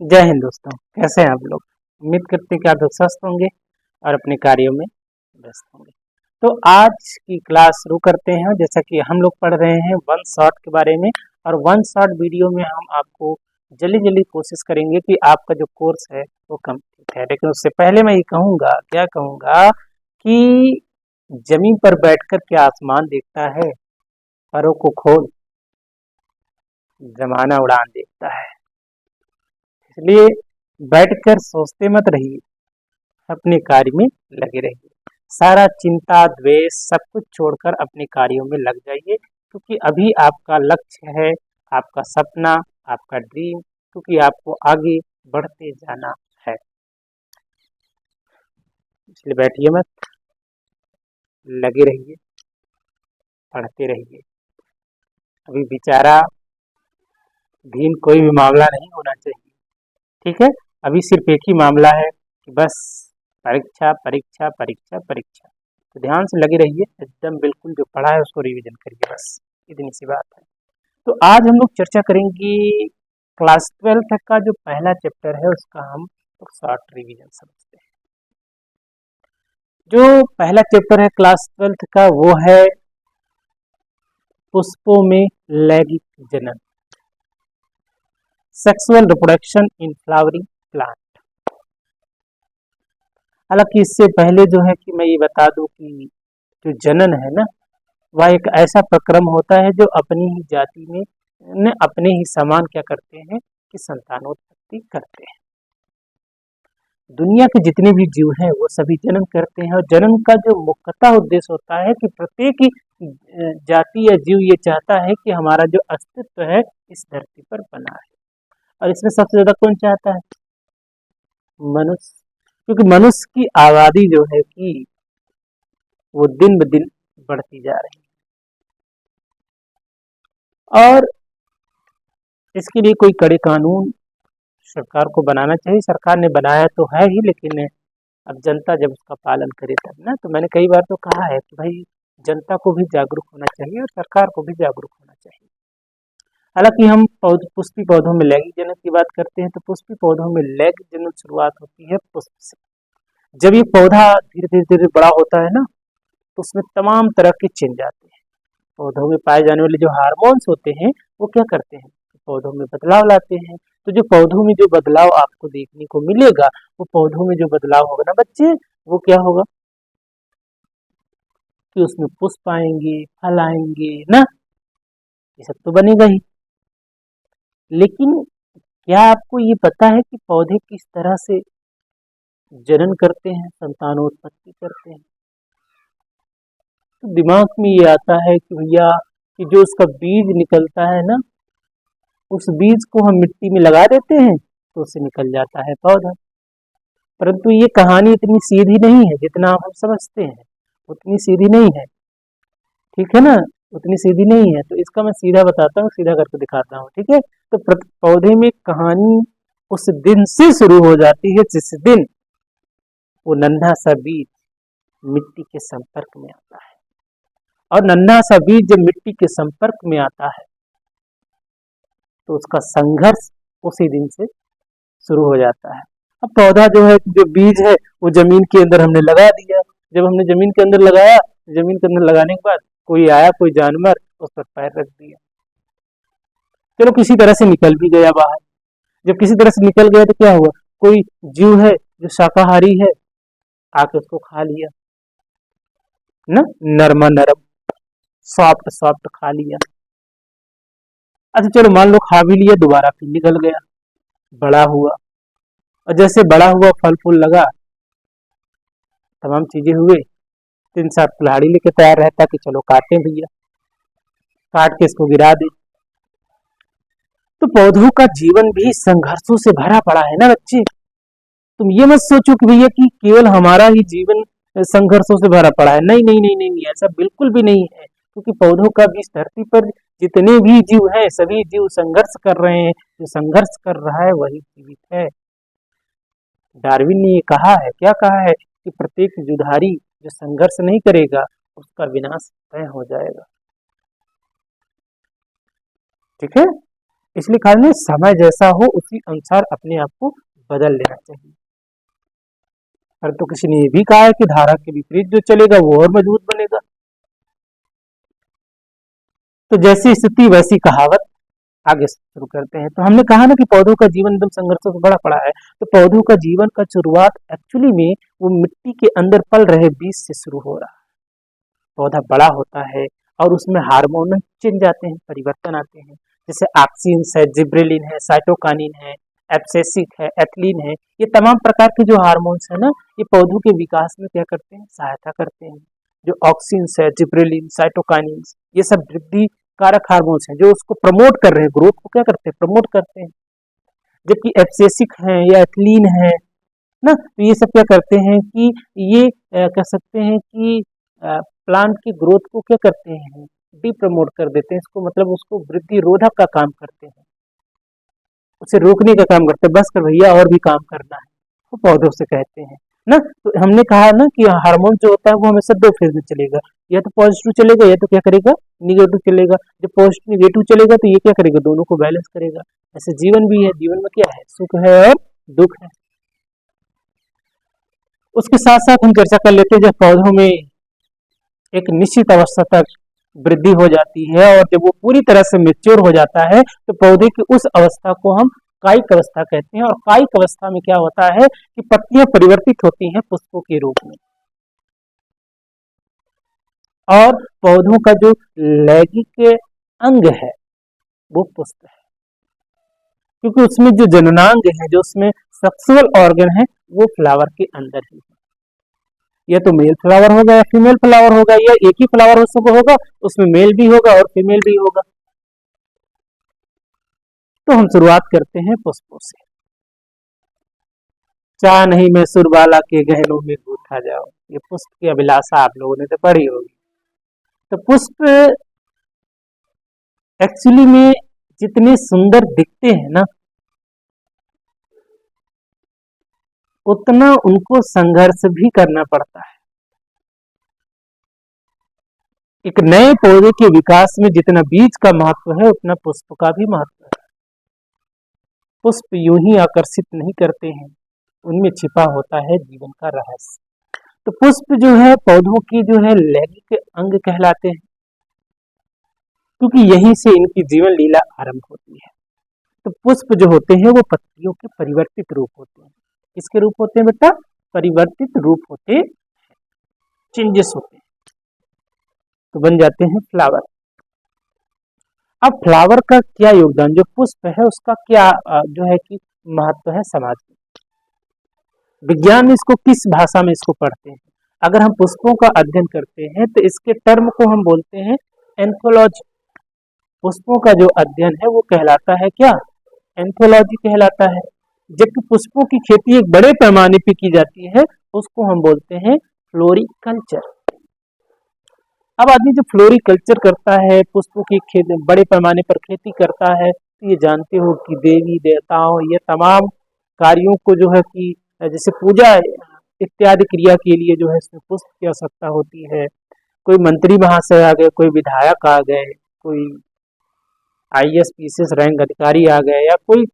जय हिंद दोस्तों, कैसे हैं आप लोग। उम्मीद करते हैं कि आप लोग स्वस्थ होंगे और अपने कार्यों में व्यस्त होंगे। तो आज की क्लास शुरू करते हैं। जैसा कि हम लोग पढ़ रहे हैं वन शॉट के बारे में, और वन शॉट वीडियो में हम आपको जल्दी जल्दी कोशिश करेंगे कि आपका जो कोर्स है वो कंप्लीट है। लेकिन उससे पहले मैं ये कहूँगा, क्या कहूँगा कि जमीन पर बैठकर क्या आसमान देखता है, परों को खोल जमाना उड़ान देखता है। इसलिए बैठकर सोचते मत रहिए, अपने कार्य में लगे रहिए। सारा चिंता द्वेष सब कुछ छोड़कर अपने कार्यों में लग जाइए, क्योंकि अभी आपका लक्ष्य है, आपका सपना, आपका ड्रीम, क्योंकि आपको आगे बढ़ते जाना है। इसलिए बैठिए मत, लगे रहिए, पढ़ते रहिए। अभी बेचारा भीम कोई भी मामला नहीं होना चाहिए, ठीक है। अभी सिर्फ एक ही मामला है कि बस परीक्षा परीक्षा परीक्षा परीक्षा। तो ध्यान से लगे रहिए, एकदम बिल्कुल जो पढ़ा है उसको रिवीजन करिए, बस इतनी सी बात है। तो आज हम लोग चर्चा करेंगे क्लास 12 का जो पहला चैप्टर है उसका हम तो शॉर्ट रिवीजन समझते हैं। जो पहला चैप्टर है क्लास 12 का वो है पुष्पों में लैंगिक जनन, sexual reproduction in flowering plant. हालांकि इससे पहले जो है कि मैं ये बता दूं कि जो जनन है ना, वह एक ऐसा प्रक्रम होता है जो अपनी ही जाति में अपने ही समान क्या करते हैं कि संतानोत्पत्ति करते हैं। दुनिया के जितने भी जीव हैं वो सभी जन्म करते हैं, और जन्म का जो मुख्यतः उद्देश्य होता है कि प्रत्येक ही जाति या जीव ये चाहता है कि हमारा जो अस्तित्व है इस धरती पर बना है। और इसमें सबसे ज्यादा कौन चाहता है? मनुष्य, क्योंकि मनुष्य की आबादी जो है कि वो दिन ब दिन बढ़ती जा रही है, और इसके लिए कोई कड़े कानून सरकार को बनाना चाहिए। सरकार ने बनाया तो है ही, लेकिन अब जनता जब उसका पालन करे तब ना। तो मैंने कई बार तो कहा है कि भाई जनता को भी जागरूक होना चाहिए और सरकार को भी जागरूक होना चाहिए। हालांकि हम पुष्पी पौधों में लैंगिक जनन की बात करते हैं, तो पुष्पी पौधों में लैंगिक जनन शुरुआत होती है पुष्प से। जब ये पौधा धीरे धीरे धीरे बड़ा होता है ना, तो उसमें तमाम तरह के चेंज आते हैं। पौधों में पाए जाने वाले जो हार्मोन्स होते हैं वो क्या करते हैं, पौधों में बदलाव लाते हैं। तो जो पौधों में जो बदलाव आपको देखने को मिलेगा, वो पौधों में जो बदलाव होगा ना बच्चे, वो क्या होगा कि उसमें पुष्प आएंगे, फल आएंगे ना, ये सब तो बनेगा ही। लेकिन क्या आपको ये पता है कि पौधे किस तरह से जनन करते हैं, संतानोत्पत्ति करते हैं? तो दिमाग में ये आता है कि भैया कि जो उसका बीज निकलता है ना, उस बीज को हम मिट्टी में लगा देते हैं तो उससे निकल जाता है पौधा। परंतु ये कहानी इतनी सीधी नहीं है जितना आप समझते हैं, उतनी सीधी नहीं है, ठीक है ना, उतनी सीधी नहीं है। तो इसका मैं सीधा बताता हूँ, सीधा करके दिखाता हूँ, ठीक है। तो पौधे में कहानी उस दिन से शुरू हो जाती है जिस दिन वो नन्हा सा बीज मिट्टी के संपर्क में आता है, और नन्हा सा बीज जब मिट्टी के संपर्क में आता है तो उसका संघर्ष उसी दिन से शुरू हो जाता है। अब पौधा जो है, जो बीज है, वो जमीन के अंदर हमने लगा दिया। जब हमने जमीन के अंदर लगाया, जमीन के अंदर लगाने के बाद कोई आया, कोई जानवर, उस पर पैर रख दिया, चलो किसी तरह से निकल भी गया बाहर। जब किसी तरह से निकल गया तो क्या हुआ, कोई जीव है जो शाकाहारी है, आके उसको खा लिया ना, नरमा नरम, सॉफ्ट सॉफ्ट खा लिया। अच्छा चलो मान लो खा भी लिया, दोबारा फिर निकल गया, बड़ा हुआ, और जैसे बड़ा हुआ फल फूल लगा, तमाम चीजें हुए, 3-7 कुल्हाड़ी लेके तैयार रहता कि चलो काटें भैया, काट के इसको गिरा दे। तो पौधों का जीवन भी संघर्षों से भरा पड़ा है ना बच्चे। तुम ये मत सोचो कि भैया कि केवल हमारा ही जीवन संघर्षों से भरा पड़ा है। नहीं नहीं नहीं नहीं, नहीं ऐसा बिल्कुल भी नहीं है, क्योंकि पौधों का भी इस धरती पर जितने भी जीव हैं, सभी जीव संघर्ष कर रहे हैं। जो संघर्ष कर रहा है वही जीवित है। डार्विन ने ये कहा है, क्या कहा है कि प्रत्येक जुधारी जो संघर्ष नहीं करेगा उसका विनाश तय हो जाएगा, ठीक है। इसलिए कहा ना, समय जैसा हो उसी अनुसार अपने आप को बदल लेना चाहिए। पर तो किसी ने ये भी कहा है कि धारा के विपरीत जो चलेगा वो और मजबूत बनेगा। तो जैसी स्थिति वैसी कहावत। आगे शुरू करते हैं। तो हमने कहा ना कि पौधों का जीवन एकदम संघर्षों से भरा पड़ा है। तो पौधों का जीवन का शुरुआत एक्चुअली में वो मिट्टी के अंदर पल रहे बीज से शुरू हो रहा है। पौधा बड़ा होता है और उसमें हार्मोन चेंज आते हैं, परिवर्तन आते हैं, जैसे ऑक्सिन है, जिब्रेलिन है, साइटोकानिन है, एब्सेसिक है, एथिलीन है। ये तमाम प्रकार के जो हार्मोन्स है ना, ये पौधों के विकास में क्या करते हैं, सहायता करते हैं। जो ऑक्सिन है, जिब्रेलिन, साइटोकानिन, ये सब वृद्धि कारक हार्मोन्स हैं जो उसको प्रमोट कर रहे हैं, ग्रोथ को क्या करते हैं, प्रमोट करते हैं। जबकि एब्सेसिक है या एथिलीन है ना, तो ये सब क्या करते हैं कि ये कह सकते हैं कि प्लांट की ग्रोथ को क्या करते हैं, डी प्रमोट कर देते हैं। इसको मतलब उसको वृद्धि रोधक का काम करते हैं, उसे रोकने का काम करते हैं। बस कर भैया, और भी काम करना है, वो पौधों से कहते हैं ना। तो हमने कहा ना कि हार्मोन जो होता है वो हमेशा दो फेज में चलेगा, या तो पॉजिटिव चलेगा या तो क्या करेगा, निगेटिव चलेगा। जब पॉजिटिव निगेटिव चलेगा तो ये क्या करेगा, दोनों को बैलेंस करेगा। ऐसे जीवन भी है, जीवन में क्या है, सुख है और दुख है। उसके साथ साथ हम चर्चा कर लेते हैं, जब पौधों में एक निश्चित अवस्था तक वृद्धि हो जाती है और जब वो पूरी तरह से मेच्योर हो जाता है तो पौधे की उस अवस्था को हम कायिक अवस्था कहते हैं। और कायिक अवस्था में क्या होता है कि पत्तियां परिवर्तित होती हैं पुष्पों के रूप में, और पौधों का जो लैंगिक अंग है वो पुष्प है, क्योंकि उसमें जो जननांग है, जो उसमें सेक्सुअल ऑर्गन है, वो फ्लावर के अंदर ही है। या तो मेल फ्लावर होगा या फीमेल फ्लावर होगा, या एक ही फ्लावर उसको होगा, उसमें मेल भी होगा और फीमेल भी होगा। तो हम शुरुआत करते हैं पुष्पों से। चाह नहीं मैं सुरबाला के गहनों में गूंथा जाऊं, ये पुष्प की अभिलाषा आप लोगों ने तो पढ़ी होगी। तो पुष्प एक्चुअली में जितने सुंदर दिखते हैं ना, उतना उनको संघर्ष भी करना पड़ता है। एक नए पौधे के विकास में जितना बीज का महत्व है उतना पुष्प का भी महत्व है। पुष्प यूं ही आकर्षित नहीं करते हैं, उनमें छिपा होता है जीवन का रहस्य। तो पुष्प जो है पौधों की जो है लैंगिक अंग कहलाते हैं, क्योंकि यहीं से इनकी जीवन लीला आरंभ होती है। तो पुष्प जो होते हैं वो पत्तियों के परिवर्तित रूप होते हैं। किसके रूप होते हैं बेटा, परिवर्तित रूप होते हैं, चेंजेस होते हैं, तो बन जाते हैं फ्लावर। अब फ्लावर का क्या योगदान, जो पुष्प है उसका क्या जो है कि महत्व है समाज में। विज्ञान में इसको किस भाषा में इसको पढ़ते हैं, अगर हम पुष्पों का अध्ययन करते हैं तो इसके टर्म को हम बोलते हैं एंथोलॉजी। पुष्पों का जो अध्ययन है वो कहलाता है क्या, एंथोलॉजी कहलाता है। जबकि पुष्पों की खेती एक बड़े पैमाने पे की जाती है, उसको हम बोलते हैं फ्लोरिकल्चर। अब आदमी जो फ्लोरिकल्चर करता है, पुष्पों की खेती बड़े पैमाने पर खेती करता है, तो ये जानते हो कि देवी देवताओं ये तमाम कार्यों को जो है कि जैसे पूजा इत्यादि क्रिया के लिए जो है इसमें पुष्प की आवश्यकता होती है। कोई मंत्री महाशय आ गए, कोई विधायक आ गए, कोई IAS PCS रैंक अधिकारी आ गए, या कोई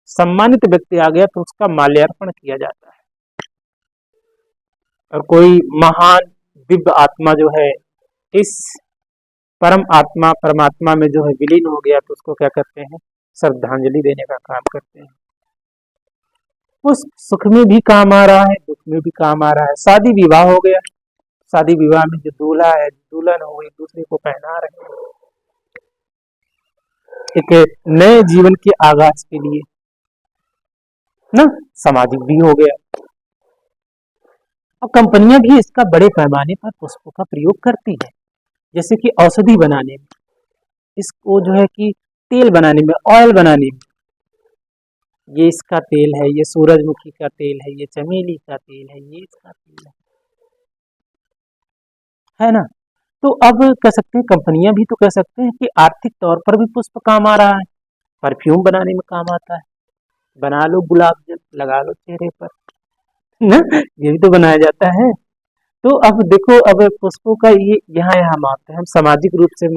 सम्मानित व्यक्ति आ गया तो उसका माल्यार्पण किया जाता है। और कोई महान दिव्य आत्मा जो है इस परम आत्मा परमात्मा में जो है विलीन हो गया तो उसको क्या करते हैं, श्रद्धांजलि देने का काम करते हैं। पुष्प सुख में भी काम आ रहा है, दुख में भी काम आ रहा है। शादी विवाह हो गया, शादी विवाह में जो दूल्हा है दुल्हन हो, एक दूसरे को पहना रहे हैं एक नए जीवन के आगाज के लिए ना, सामाजिक भी हो गया। और कंपनियां भी इसका बड़े पैमाने पर पुष्पों का प्रयोग करती है, जैसे कि औषधि बनाने में, इसको जो है कि तेल बनाने में, ऑयल बनाने में, ये इसका तेल है, ये सूरजमुखी का तेल है, ये चमेली का तेल है, ये इसका तेल है ना। तो अब कह सकते हैं कंपनियां भी तो कह सकते हैं कि आर्थिक तौर पर भी पुष्प काम आ रहा है। परफ्यूम बनाने में काम आता है, बना लो गुलाब जल लगा लो चेहरे पर ना, ये भी तो बनाया जाता है। तो अब देखो, अब पुष्पों का ये यहाँ यहाँ महत्व है। हम सामाजिक रूप से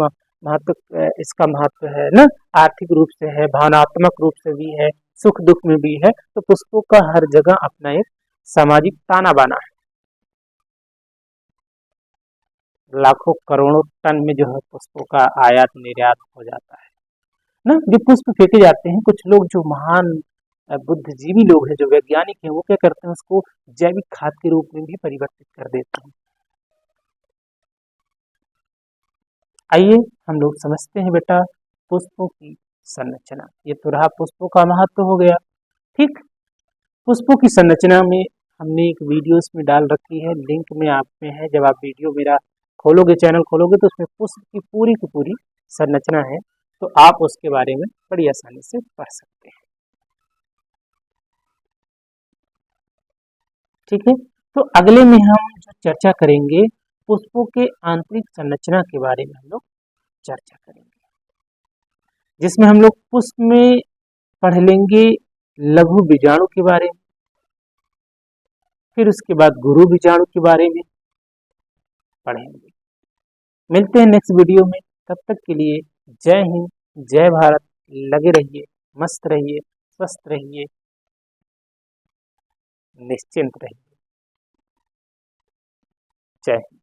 इसका महत्व है ना, आर्थिक रूप से है, भावनात्मक रूप से भी है, सुख दुख में भी है। तो पुष्पों का हर जगह अपना एक सामाजिक ताना बाना है। लाखों करोड़ों टन में जो है पुष्पों का आयात निर्यात हो जाता है ना। जो पुष्प फेंके जाते हैं, कुछ लोग जो महान बुद्धिजीवी लोग हैं, जो वैज्ञानिक हैं, वो क्या करते हैं, उसको जैविक खाद के रूप में भी परिवर्तित कर देते हैं। आइए हम लोग समझते हैं बेटा पुष्पों की संरचना। ये तो रहा पुष्पों का महत्व हो गया। ठीक, पुष्पों की संरचना में हमने एक वीडियो इसमें डाल रखी है, लिंक में आप में है। जब आप वीडियो मेरा खोलोगे, चैनल खोलोगे, तो उसमें पुष्प की पूरी संरचना है, तो आप उसके बारे में बड़ी आसानी से पढ़ सकते हैं। ठीक है, तो अगले में हम जो चर्चा करेंगे पुष्पों के आंतरिक संरचना के बारे में हम लोग चर्चा करेंगे, जिसमें हम लोग पुष्प में पढ़ लेंगे लघु बीजाणु के बारे में, फिर उसके बाद गुरु बीजाणु के बारे में पढ़ेंगे। मिलते हैं नेक्स्ट वीडियो में, तब तक के लिए जय हिंद, जय भारत। लगे रहिए, मस्त रहिए, स्वस्थ रहिए, निश्चिंत रहिए। जय हिंद।